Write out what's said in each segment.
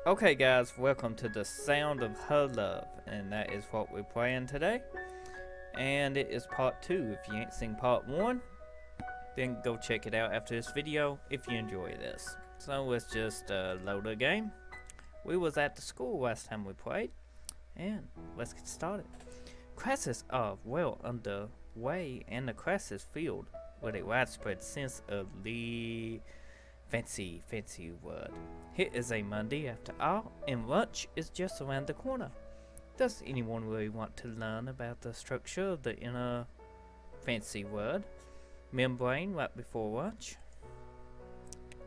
Okay guys, welcome to the Sound of Her Love, and that is what we're playing today. And it is part 2. If you ain't seen part 1, then go check it out after this video if you enjoy this. So let's just load the game. We was at the school last time we played, and let's get started. Classes are well underway, and the class is filled with a widespread sense of fancy word. It is a Monday after all, and lunch is just around the corner. Does anyone really want to learn about the structure of the inner fancy word membrane right before lunch?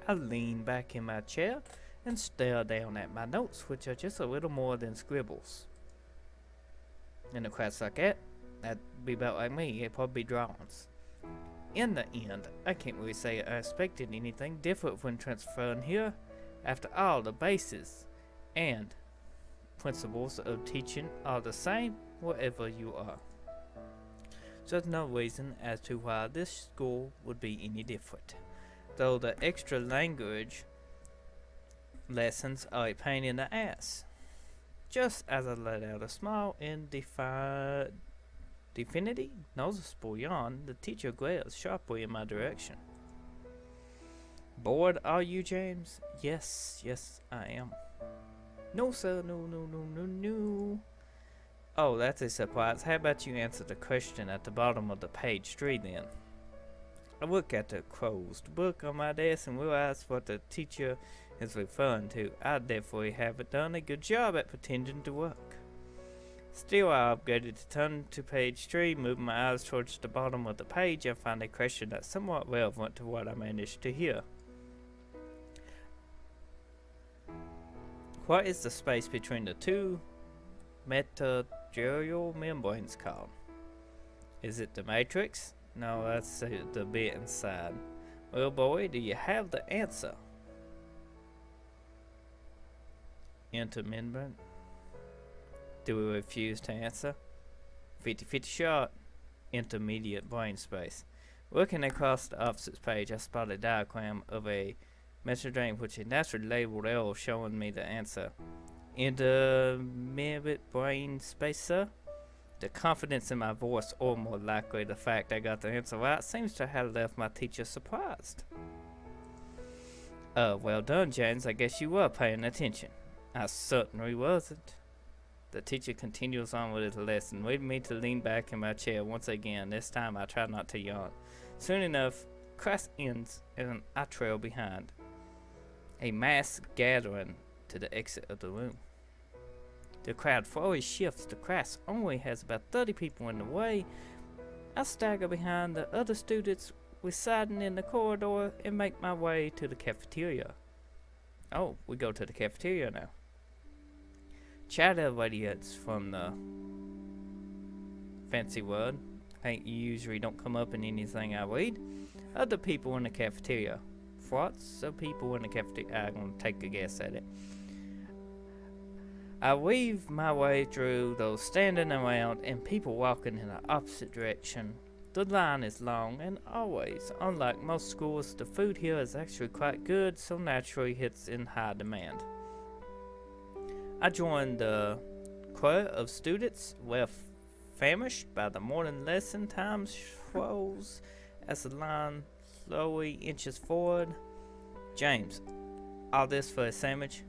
I lean back in my chair and stare down at my notes, which are just a little more than scribbles. In a class like that'd be about like me. It'd probably be drawings. In the end, I can't really say I expected anything different when transferring here. After all, the basis and principles of teaching are the same wherever you are. So there's no reason as to why this school would be any different, though the extra language lessons are a pain in the ass. Just as I let out a smile in Definity, noticeable yawn, the teacher glares sharply in my direction. Bored, are you, James? Yes, I am. No, sir, no. Oh, that's a surprise. How about you answer the question at the bottom of the page 3 then? I look at the closed book on my desk and realize what the teacher is referring to. I definitely haven't done a good job at pretending to work. Still, I upgraded to turn to page 3, moving my eyes towards the bottom of the page. I find a question that's somewhat relevant to what I managed to hear. What is the space between the two metabolic membranes called? Is it the matrix? No, that's the bit inside. Well, boy, do you have the answer? Intermembrane? Do we refuse to answer? 50-50 shot. Intermediate brain space. Looking across the opposite page, I spotted a diagram of a membrane which is naturally labeled L, showing me the answer. Intermediate brain space, sir? The confidence in my voice, or more likely the fact I got the answer right, seems to have left my teacher surprised. Well done, James. I guess you were paying attention. I certainly wasn't. The teacher continues on with his lesson, leading me to lean back in my chair once again. This time I try not to yawn. Soon enough, class ends and I trail behind. A mass gathering to the exit of the room. The crowd slowly shifts. The class only has about 30 people in the way. I stagger behind the other students residing in the corridor and make my way to the cafeteria. Oh, we go to the cafeteria now. Chatter radiates from the fancy word. I usually don't come up in anything I read. Other people in the cafeteria. Lots of people in the cafeteria. I'm going to take a guess at it. I weave my way through those standing around and people walking in the opposite direction. The line is long, and always, unlike most schools, the food here is actually quite good, so naturally it's in high demand. I joined the choir of students, well famished by the morning lesson. Time swells as the line slowly inches forward. James, all this for a sandwich?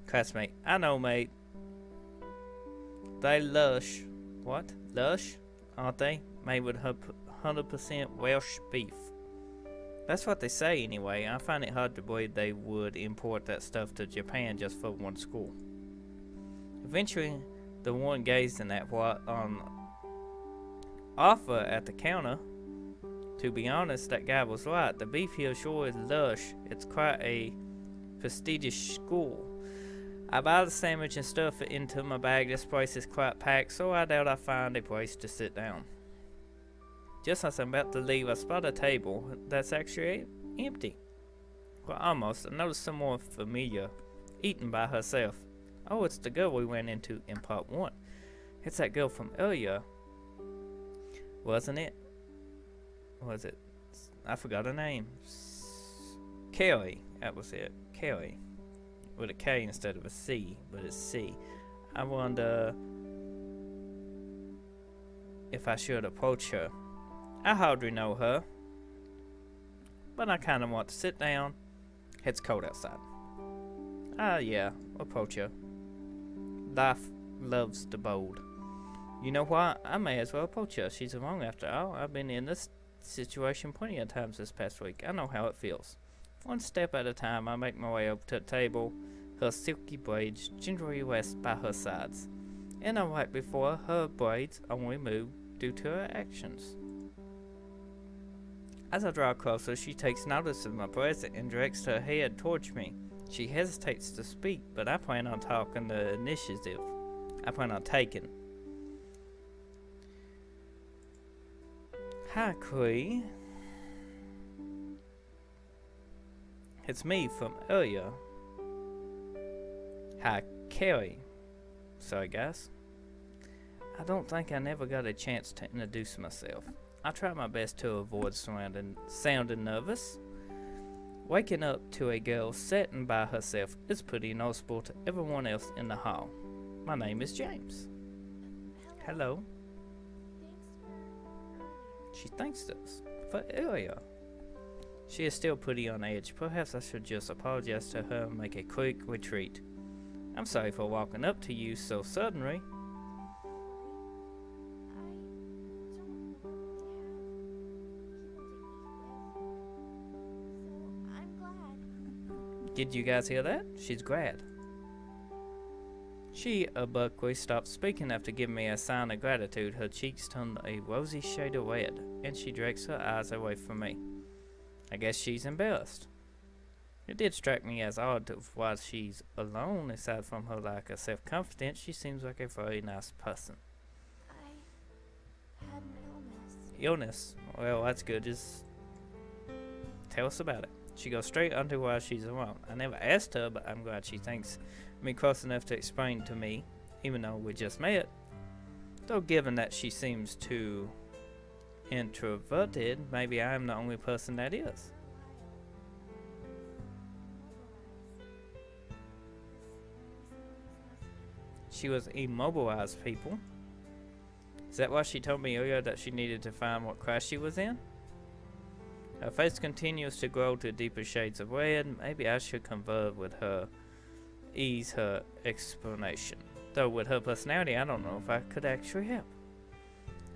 Classmate, I know, mate. They lush. What? Lush? Aren't they? Made with 100% Welsh beef. That's what they say anyway. I find it hard to believe they would import that stuff to Japan just for one school. Eventually, the one gazing at what on offer at the counter. To be honest, that guy was right. The beef here sure is lush. It's quite a prestigious school. I buy the sandwich and stuff it into my bag. This place is quite packed, so I doubt I find a place to sit down. Just as I'm about to leave, I spot a table that's actually empty. Well, almost. I noticed someone familiar eating by herself. Oh, it's the girl we went into in part 1. It's that girl from earlier, wasn't it? Was it? I forgot her name. Kelly. That was it. Kelly. with a K instead of a C, but it's C. I wonder if I should approach her. I hardly know her, but I kind of want to sit down. It's cold outside. Yeah, approach her. Life loves the bold. You know what? I may as well approach her. She's wrong after all. I've been in this situation plenty of times this past week. I know how it feels. One step at a time, I make my way over to the table, her silky braids gingerly west by her sides, and I'm right before her braids only move due to her actions. As I draw closer, she takes notice of my presence and directs her head towards me. She hesitates to speak, but I plan on taking the initiative. I plan on taking. Hi, Cree. It's me from earlier. Hi, Carrie. Sorry, guys. I don't think I never got a chance to introduce myself. I try my best to avoid sounding nervous. Waking up to a girl sitting by herself is pretty noticeable to everyone else in the hall. My name is James. Hello. She thanks us for earlier. She is still pretty on edge. Perhaps I should just apologize to her and make a quick retreat. I'm sorry for walking up to you so suddenly. Did you guys hear that? She's glad. She abruptly stopped speaking after giving me a sign of gratitude. Her cheeks turned a rosy shade of red, and she directs her eyes away from me. I guess she's embarrassed. It did strike me as odd why she's alone. Aside from her lack of self-confidence, she seems like a very nice person. I had an illness. Illness? Well, that's good. Just tell us about it. She goes straight onto why she's alone. I never asked her, but I'm glad she thinks me close enough to explain to me, even though we just met. Though given that she seems too introverted, maybe I'm the only person that is. She was immobilized, people. Is that why she told me earlier that she needed to find what class she was in? Her face continues to grow to deeper shades of red. Maybe I should converse with her, ease her explanation. Though with her personality, I don't know if I could actually help.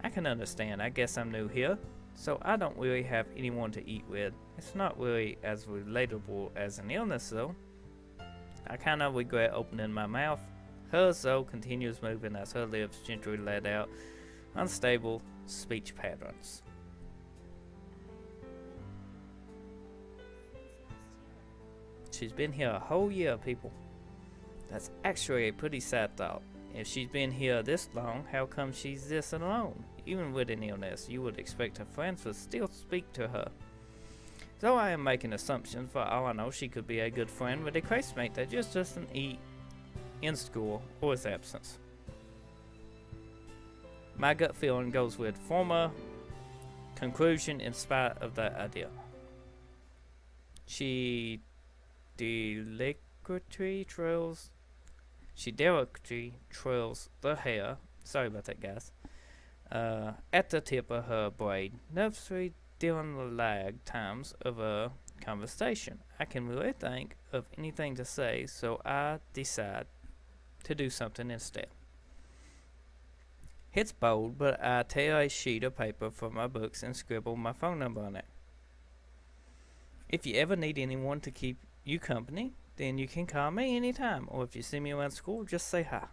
I can understand. I guess I'm new here, so I don't really have anyone to eat with. It's not really as relatable as an illness, though. I kind of regret opening my mouth. Hers, though, continues moving as her lips gently let out unstable speech patterns. She's been here a whole year, people. That's actually a pretty sad thought. If she's been here this long, how come she's this alone? Even with an illness, you would expect her friends would still speak to her. Though I am making assumptions, for all I know, she could be a good friend with a classmate that just doesn't eat in school or his absence. My gut feeling goes with former conclusion in spite of that idea. She delicately trails the hair, sorry about that, guys, at the tip of her braid, nervously during the lag times of a conversation. I can really think of anything to say, so I decide to do something instead. It's bold, but I tear a sheet of paper from my books and scribble my phone number on it. If you ever need anyone to keep you company, then you can call me anytime, or if you see me around school, just say hi.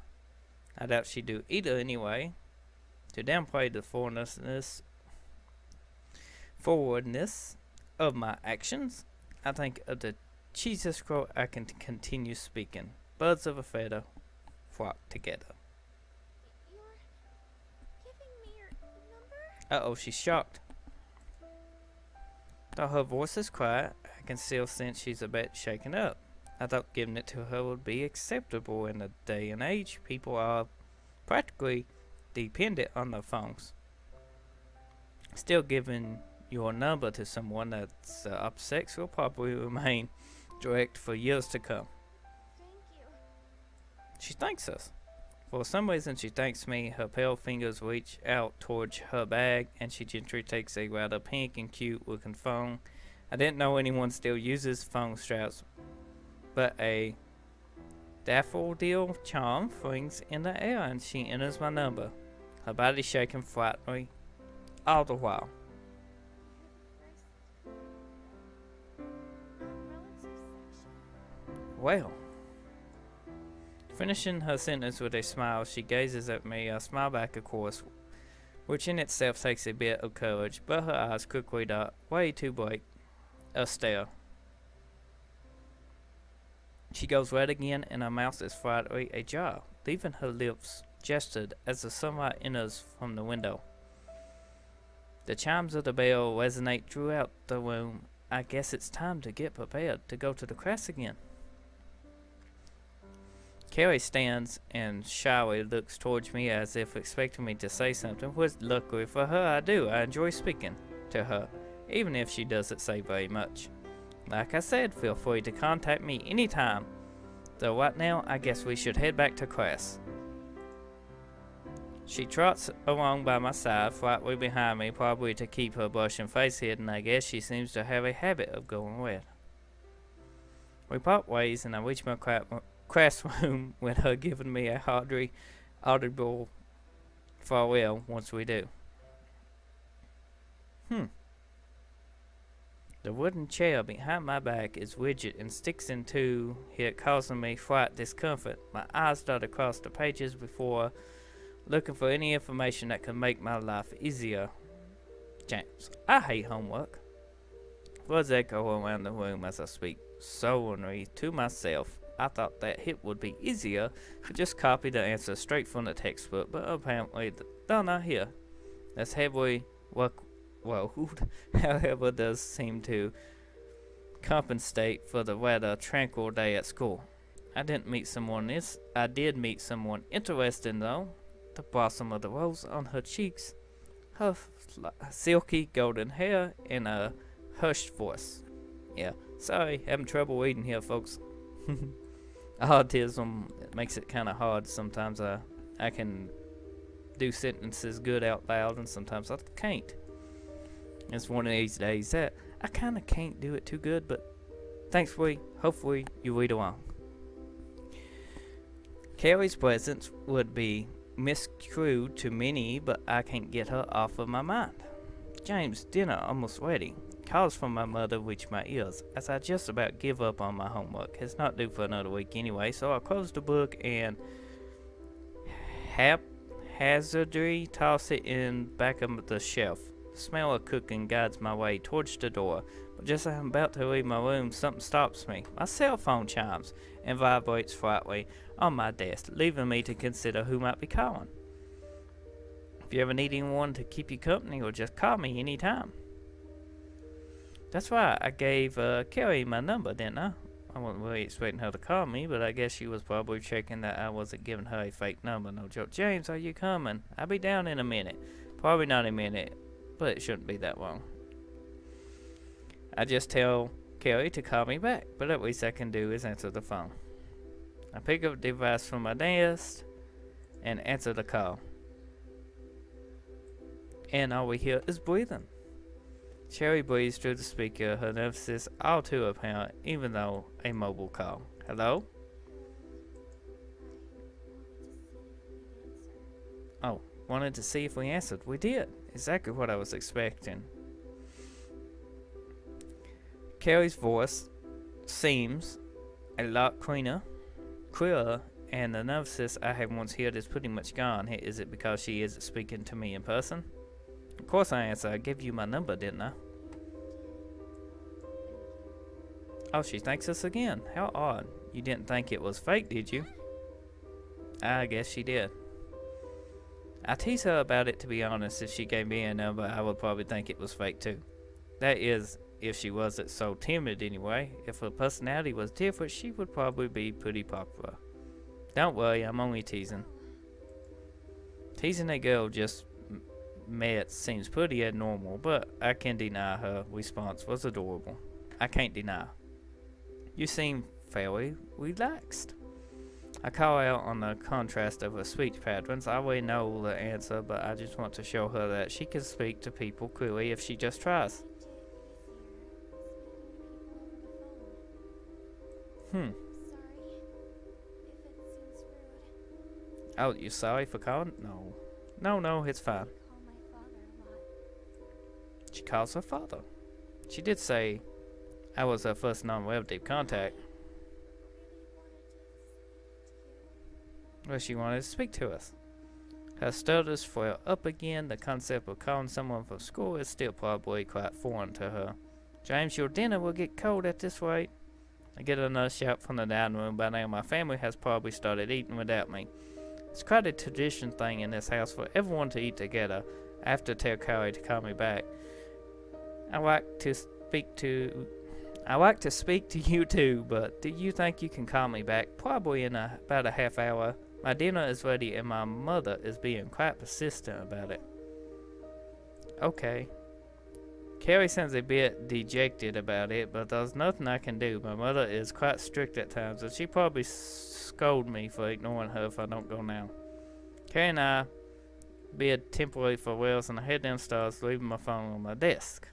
I doubt she'd do either anyway. To downplay the forwardness of my actions, I think of the cheesiest quote I can continue speaking. Birds of a feather flock together. You're giving me your number? Uh-oh, she's shocked. Though her voice is quiet, I can still sense she's a bit shaken up. I thought giving it to her would be acceptable in the day and age. People are practically dependent on their phones. Still, giving your number to someone that's opposite sex will probably remain direct for years to come. She thanks us. For some reason, she thanks me. Her pale fingers reach out towards her bag, and she gently takes a rather pink and cute looking phone. I didn't know anyone still uses phone straps, but a daffodil charm flings in the air, and she enters my number, her body shaking flatly all the while. Well, finishing her sentence with a smile, she gazes at me. I smile back, of course, which in itself takes a bit of courage, but her eyes quickly dart way too bright a stare. She goes red again, and her mouth is slightly ajar, leaving her lips gestured as the sunlight enters from the window. The chimes of the bell resonate throughout the room. I guess it's time to get prepared to go to the class again. Carrie stands and shyly looks towards me as if expecting me to say something, which luckily for her I do. I enjoy speaking to her, even if she doesn't say very much. Like I said, feel free to contact me anytime. Though right now, I guess we should head back to class. She trots along by my side, slightly behind me, probably to keep her blushing face hidden. I guess she seems to have a habit of going red. We part ways, and I reach my classroom with her giving me a hardly audible farewell once we do. The wooden chair behind my back is rigid and sticks into it, causing me slight discomfort. My eyes dart across the pages before looking for any information that could make my life easier. James, I hate homework. Words echo around the room as I speak sullenly to myself. I thought that it would be easier to just copy the answer straight from the textbook, but apparently they're not here. That's heavily however, does seem to compensate for the rather tranquil day at school. I did meet someone interesting though. The blossom of the rose on her cheeks, her silky golden hair, and a hushed voice. Yeah, sorry, having trouble reading here, folks. Autism makes it kind of hard. Sometimes I can do sentences good out loud, and sometimes I can't. It's one of these days that I kind of can't do it too good, but thankfully, hopefully, you read along. Carrie's presence would be misconstrued to many, but I can't get her off of my mind. James' dinner almost ready. Calls from my mother reach my ears as I just about give up on my homework. It's not due for another week anyway, so I close the book and haphazardly toss it in back of the shelf. The smell of cooking guides my way towards the door, but just as I'm about to leave my room, something stops me. My cell phone chimes and vibrates slightly on my desk, leaving me to consider who might be calling. If you ever need anyone to keep you company, or just call me anytime. That's why I gave Carrie my number, didn't I? I wasn't really expecting her to call me, but I guess she was probably checking that I wasn't giving her a fake number. No joke. James, are you coming? I'll be down in a minute. Probably not a minute, but it shouldn't be that long. I just tell Carrie to call me back, but at least I can do is answer the phone. I pick up the device from my desk and answer the call. And all we hear is breathing. Cherry breathes through the speaker, her emphasis all too apparent, even though a mobile call. Hello? Oh, wanted to see if we answered. We did. Exactly what I was expecting. Carrie's voice seems a lot clearer, and the nervousness I have once heard is pretty much gone. Is it because she isn't speaking to me in person? Of course I answer. I gave you my number, didn't I? Oh, she thanks us again. How odd. You didn't think it was fake, did you? I guess she did. I tease her about it, to be honest. If she gave me a number, I would probably think it was fake too. That is, if she wasn't so timid anyway. If her personality was different, she would probably be pretty popular. Don't worry, I'm only teasing. Teasing a girl just met seems pretty abnormal, but I can deny her response was adorable. I can't deny. You seem fairly relaxed. I call out on the contrast of her speech patterns. I already know the answer, but I just want to show her that she can speak to people clearly if she just tries. Hmm. Oh, you sorry for calling? No. No, it's fine. She calls her father. She did say I was her first non-relative contact. Well, she wanted to speak to us. Her stutters flare up again. The concept of calling someone from school is still probably quite foreign to her. James, your dinner will get cold at this rate. I get another shout from the dining room. By now, my family has probably started eating without me. It's quite a tradition thing in this house for everyone to eat together. I have to tell Carrie to call me back. I like to speak to you too, but do you think you can call me back? Probably in about a half hour. My dinner is ready and my mother is being quite persistent about it. Okay. Carrie sounds a bit dejected about it, but there's nothing I can do. My mother is quite strict at times, and she probably scold me for ignoring her if I don't go now. Carrie and I bid temporary farewells and I head downstairs, leaving my phone on my desk.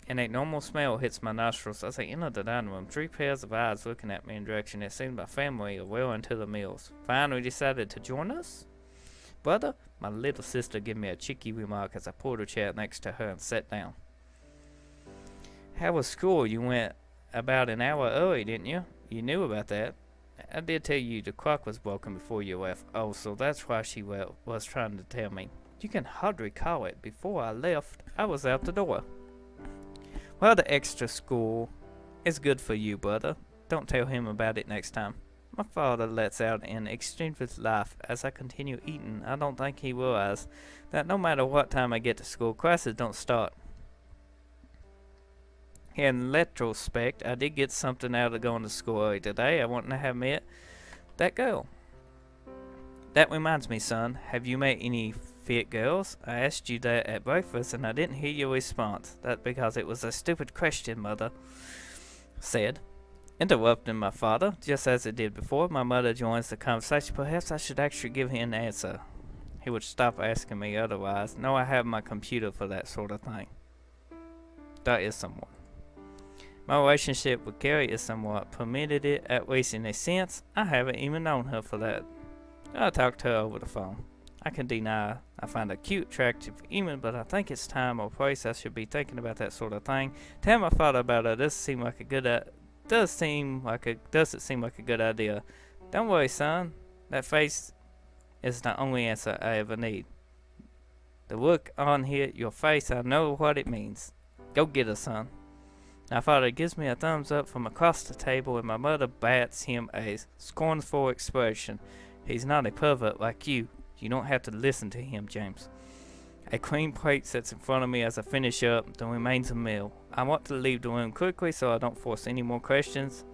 And a normal smell hits my nostrils as I enter the dining room. 3 pairs of eyes looking at me in direction it seems my family are well into the meals. Finally decided to join us. Brother, my little sister gave me a cheeky remark as I pulled a chair next to her and sat down. How was school? You went about an hour early, didn't you? You knew about that. I did tell you the clock was broken before you left. Oh, so that's why she was trying to tell me. You can hardly call it. Before I left, I was out the door. Well, the extra school is good for you, brother. Don't tell him about it next time. My father lets out an extinguished laugh as I continue eating. I don't think he realized that no matter what time I get to school, classes don't start. In retrospect, I did get something out of going to school early today. I wouldn't have met that girl. That reminds me, son. Have you met any fit girls? I asked you that at breakfast and I didn't hear your response. That's because it was a stupid question, mother said, interrupting my father. Just as it did before, my mother joins the conversation. Perhaps I should actually give him an answer. He would stop asking me otherwise. No, I have my computer for that sort of thing. That is someone. My relationship with Carrie is somewhat permitted it, at least in a sense. I haven't even known her for that. I talked to her over the phone. I can deny I find her cute, attractive, even, but I think it's time or place I should be thinking about that sort of thing. Tell my father about her. Does it seem like a good idea? Don't worry, son. That face is the only answer I ever need. The look on here, your face, I know what it means. Go get her, son. My father gives me a thumbs up from across the table, and my mother bats him a scornful expression. He's not a pervert like you. You don't have to listen to him, James. A clean plate sits in front of me as I finish up the remains of meal. I want to leave the room quickly so I don't force any more questions.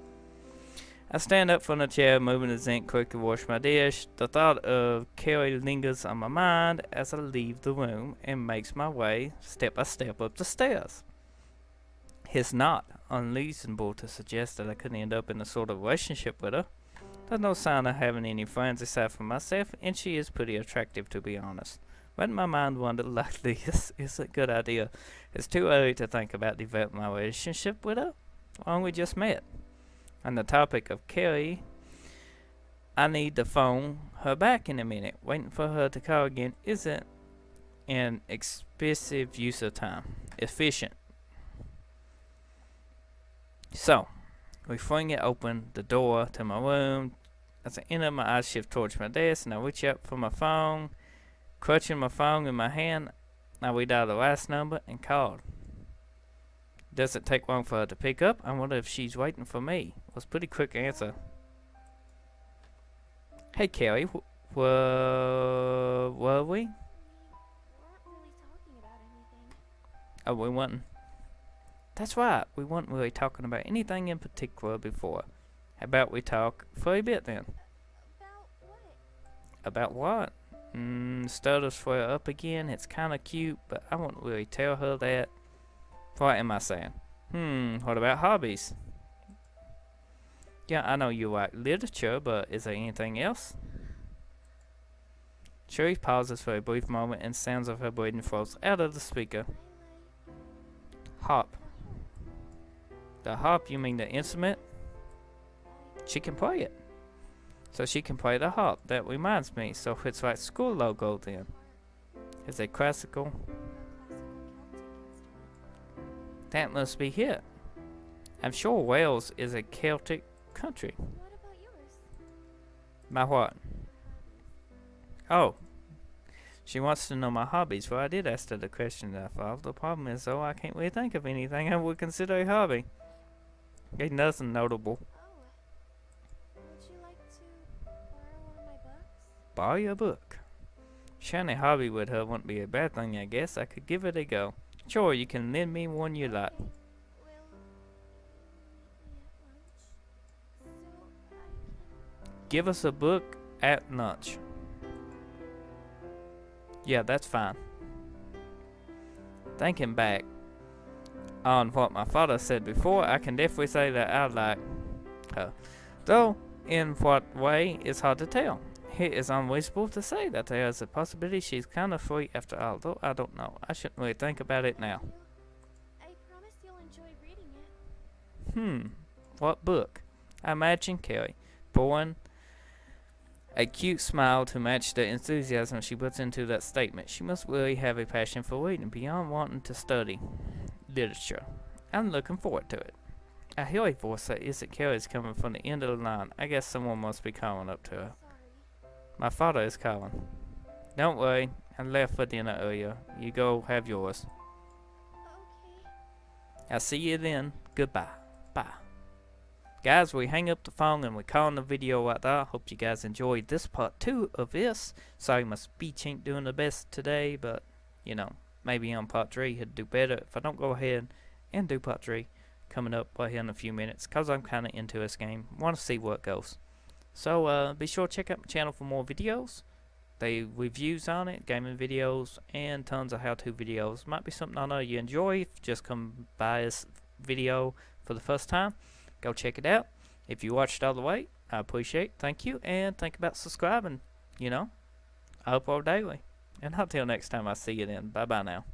I stand up from the chair, moving the sink, quickly wash my dish. The thought of Carrie lingers on my mind as I leave the room and makes my way step by step up the stairs. It's not unreasonable to suggest that I could end up in a sort of relationship with her. There's no sign of having any friends aside from myself, and she is pretty attractive, to be honest. But my mind wandered like this is a good idea. It's too early to think about developing my relationship with her. Well, we just met. On the topic of Carrie, I need to phone her back in a minute. Waiting for her to call again isn't an expensive use of time. Efficient. So, we fling it open, the door to my room. As I enter, my eyes shift towards my desk, and I reach up for my phone. Clutching my phone in my hand, I read out the last number and called. Doesn't take long for her to pick up. I wonder if she's waiting for me. It was a pretty quick answer. Hey, Carrie, were we? We weren't really talking about anything. Oh, we weren't. That's right. We weren't really talking about anything in particular before. How about we talk for a bit then? About what? About what? Stutters flare up again. It's kind of cute, but I won't really tell her that. What am I saying? What about hobbies? Yeah, I know you like literature, but is there anything else? Sherry pauses for a brief moment and sounds of her breathing flows out of the speaker. Harp. The harp, you mean the instrument? She can play it. So she can play the harp. That reminds me. So it's like school logo then. Is it classical? That must be it. I'm sure Wales is a Celtic country. What about yours? My what? Oh. She wants to know my hobbies. Well, I did ask her the question that I thought. The problem is, though, I can't really think of anything I would consider a hobby. Ain't nothing notable. Oh. Would you like to borrow one of my books? Borrow your book. Sharing a hobby with her wouldn't be a bad thing, I guess. I could give it a go. Sure, you can lend me one you like. Okay. Will you meet me at lunch? So I can... Give us a book at lunch. Yeah, that's fine. Thinking back on what my father said before, I can definitely say that I like her. Though, in what way, it's hard to tell. It is unreasonable to say that there is a possibility she's kind of free after all, though I don't know. I shouldn't really think about it now. I promise you'll enjoy reading it. What book? I imagine Carrie, born a cute smile to match the enthusiasm she puts into that statement. She must really have a passion for reading beyond wanting to study literature. I'm looking forward to it. I hear a voice that isn't Carrie's coming from the end of the line. I guess someone must be calling up to her. Sorry. My father is calling. Don't worry, I left for dinner earlier. You go have yours. Okay. I'll see you then. Goodbye. Bye. Guys, we hang up the phone and we're calling the video right there. Hope you guys enjoyed this part 2 of this. Sorry my speech ain't doing the best today, but, you know, maybe on part 3 it'd do better if I don't go ahead and do part 3 coming up right here in a few minutes, because I'm kind of into this game. Want to see where it goes. So, be sure to check out my channel for more videos. They reviews on it, gaming videos, and tons of how-to videos. Might be something I know you enjoy. If you just come by this video for the first time, go check it out. If you watched all the way, I appreciate it. Thank you. And think about subscribing. You know, I upload daily. And until next time, I see you then. Bye-bye now.